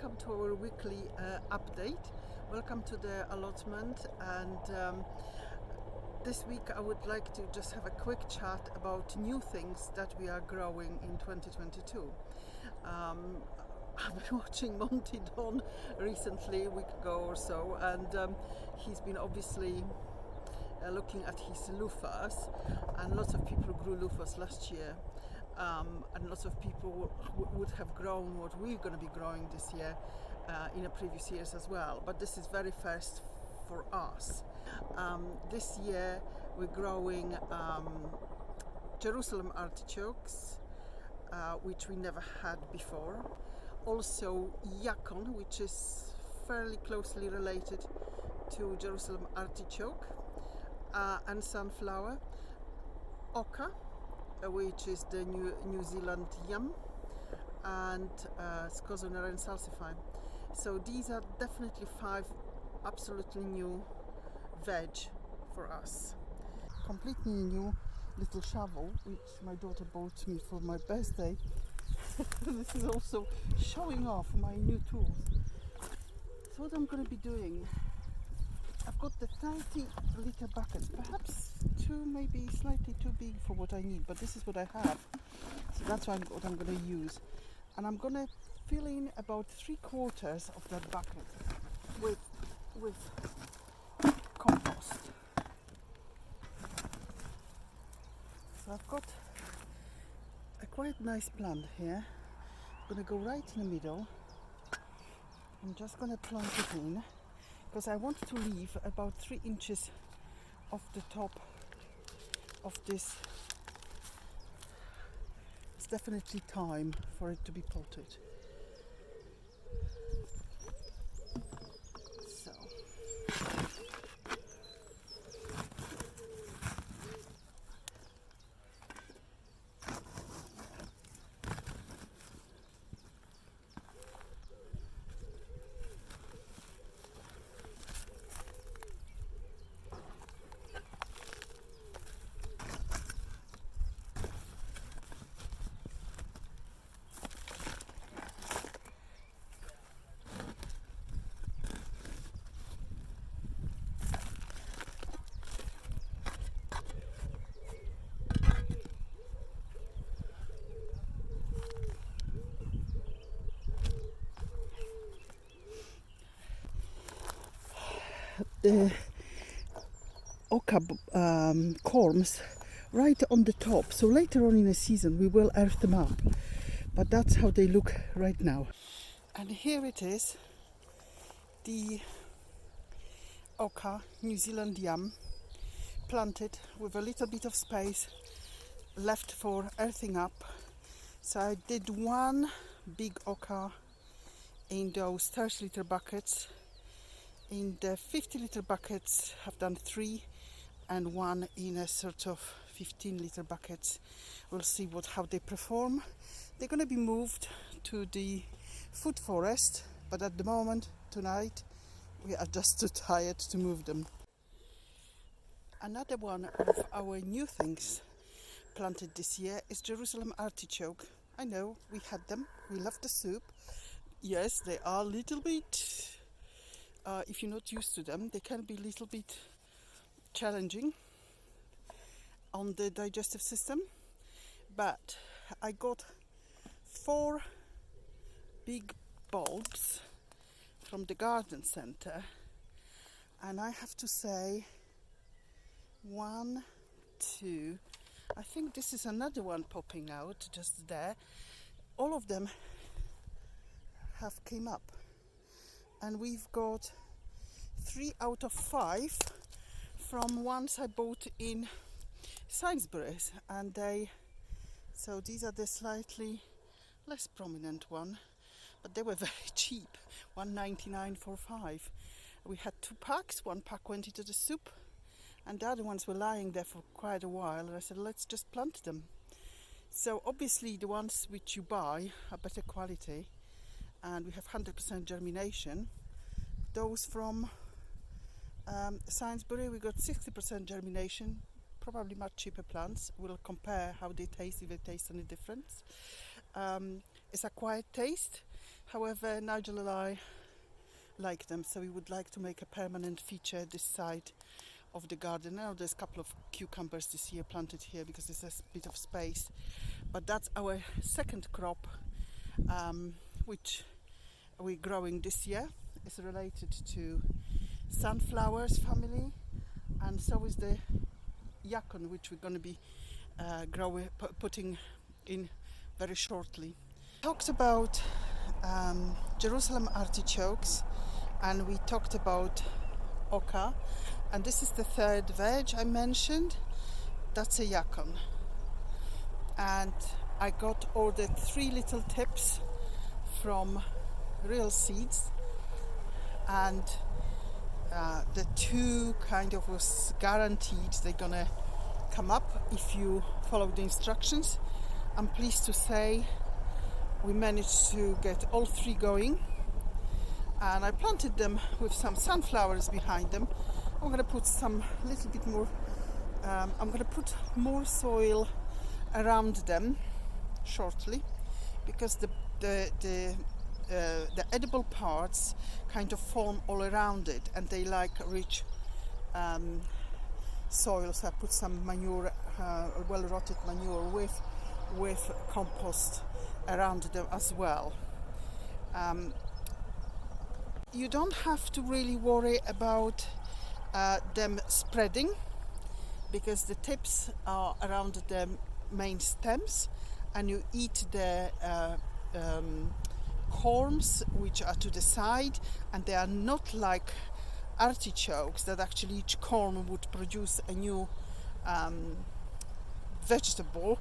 welcome to our weekly update. Welcome to the allotment, and this week I would like to just have a quick chat about new things that we are growing in 2022. I've been watching Monty Don recently, a week ago or so, and he's been obviously looking at his loofahs, and lots of people grew loofahs last year. And lots of people would have grown what we're going to be growing this year in the previous years as well. But this is very first for us. This year we're growing Jerusalem artichokes, which we never had before. Also Yacon, which is fairly closely related to Jerusalem artichoke, and sunflower. Oca, which is the New Zealand yam, and Scorzonera and salsify. So these are definitely 5 absolutely new veg for us. Completely new little shovel, which my daughter bought me for my birthday. This is also showing off my new tools. So what I'm going to be doing, I've got the 30-litre bucket, perhaps maybe slightly too big for what I need, but this is what I have, so that's what I'm going to use. And I'm going to fill in about 3/4 of that bucket with compost. So I've got a quite nice plant here. I'm going to go right in the middle. I'm just going to plant it in, because I want to leave about 3 inches off the top of this. It's definitely time for it to be potted. So the oca corms right on the top, so later on in the season we will earth them up, but that's how they look right now. And here it is, the oca New Zealand yam, planted with a little bit of space left for earthing up. So I did 1 big oca in those 30-litre buckets. In the 50-litre buckets I've done 3, and 1 in a sort of 15-litre buckets. We'll see how they perform. They're going to be moved to the food forest, but at the moment, tonight, we are just too tired to move them. Another one of our new things planted this year is Jerusalem artichoke. I know, we had them, we love the soup. Yes, they are a little bit, if you're not used to them, they can be a little bit challenging on the digestive system. But I got 4 big bulbs from the garden centre, and I have to say 1, 2, I think this is another one popping out just there. All of them have came up, and we've got 3 out of 5 from ones I bought in Sainsbury's, and so these are the slightly less prominent one, but they were very cheap, $1.99 for 5. We had 2 packs, 1 pack went into the soup, and the other ones were lying there for quite a while, and I said let's just plant them. So obviously the ones which you buy are better quality, and we have 100% germination. Those from Sainsbury, we got 60% germination, probably much cheaper plants. We'll compare how they taste, if they taste any difference. It's a quiet taste, However, Nigel and I like them, so we would like to make a permanent feature this side of the garden. Now there's a couple of cucumbers this year planted here because there's a bit of space, but that's our second crop, which we're growing this year. It's related to sunflowers family, and so is the Yacon, which we're going to be putting in very shortly. Talked about Jerusalem artichokes, and we talked about oca, and this is the third veg I mentioned. That's a Yacon, and I got ordered 3 little tips from Real Seeds, and the 2 kind of was guaranteed they're gonna come up if you follow the instructions. I'm pleased to say we managed to get all 3 going, and I planted them with some sunflowers behind them. I'm going to put some little bit more, I'm going to put more soil around them shortly, because the edible parts kind of form all around it, and they like rich soil, so I put some manure, well rotted manure with compost around them as well. You don't have to really worry about them spreading, because the tips are around the main stems, and you eat the corms which are to the side, and they are not like artichokes that actually each corm would produce a new vegetable,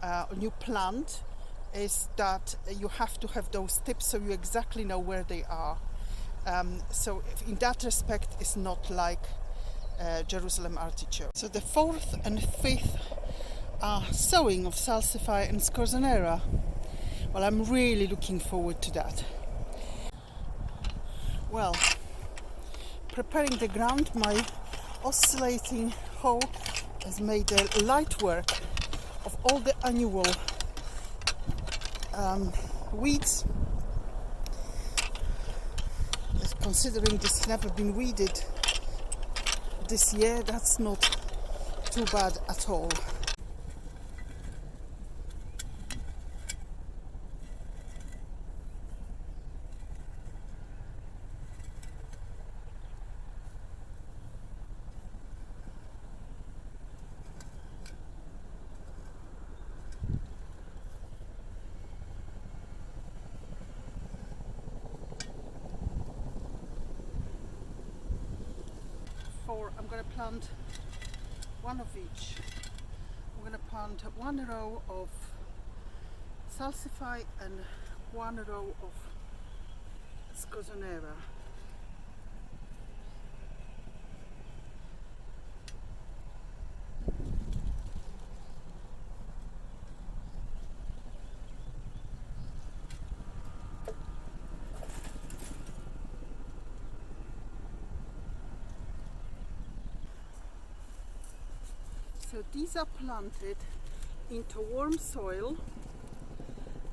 a new plant. Is that you have to have those tips so you exactly know where they are. So in that respect, it's not like Jerusalem artichoke. So the 4th and 5th are sowing of Salsa Fire and Scorzonera. Well, I'm really looking forward to that. Well, preparing the ground, my oscillating hoe has made a light work of all the annual weeds. Considering this never been weeded this year, that's not too bad at all. I'm going to plant 1 of each. I'm going to plant 1 row of salsify and 1 row of Scorzonera. So these are planted into warm soil,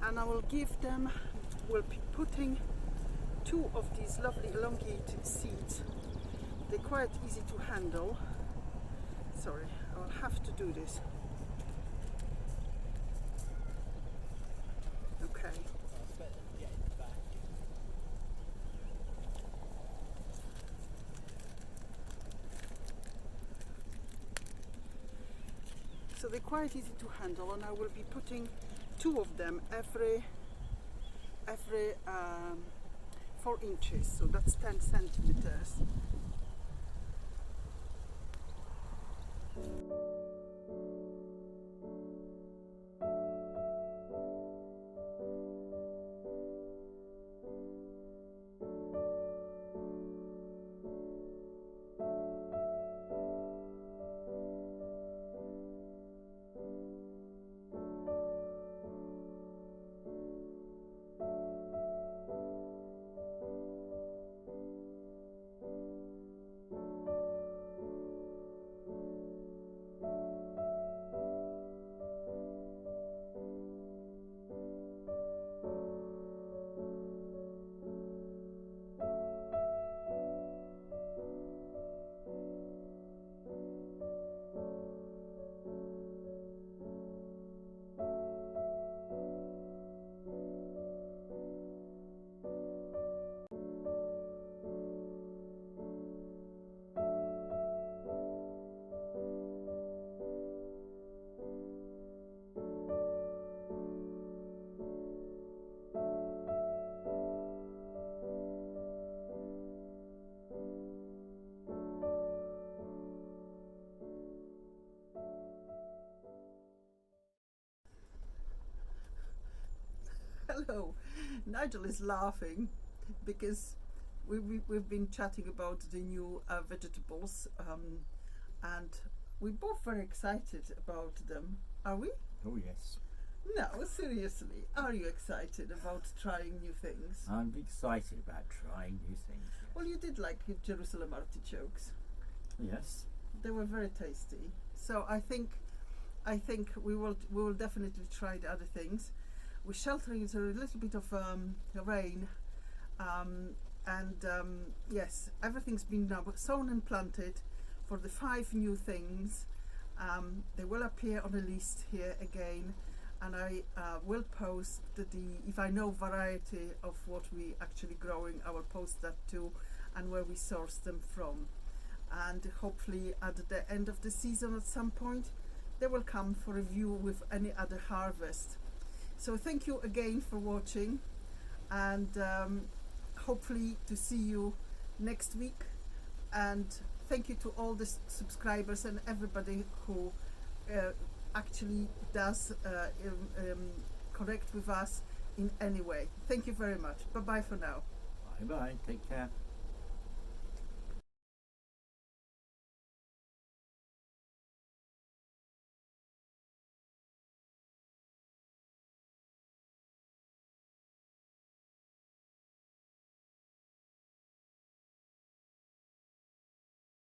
and I will give them, we'll be putting 2 of these lovely elongated seeds. They're quite easy to handle. Sorry, I'll have to do this. Okay. So they're quite easy to handle, and I will be putting 2 of them every 4 inches, so that's 10 centimeters. Hello. Nigel is laughing because we've been chatting about the new vegetables, and we're both very excited about them. Are we? Oh yes, No, seriously. Are you excited about trying new things? I'm excited about trying new things. Well, you did like Jerusalem artichokes. Yes. They were very tasty. So I think we will definitely try the other things. We're sheltering into a little bit of rain, and yes, everything's been now sown and planted for the 5 new things. They will appear on a list here again, and I will post if I know variety of what we actually growing, I will post that too, and where we source them from. And hopefully at the end of the season at some point they will come for review with any other harvest. So thank you again for watching, and hopefully to see you next week. And thank you to all the subscribers and everybody who actually does connect with us in any way. Thank you very much. Bye bye for now. Bye bye. Take care.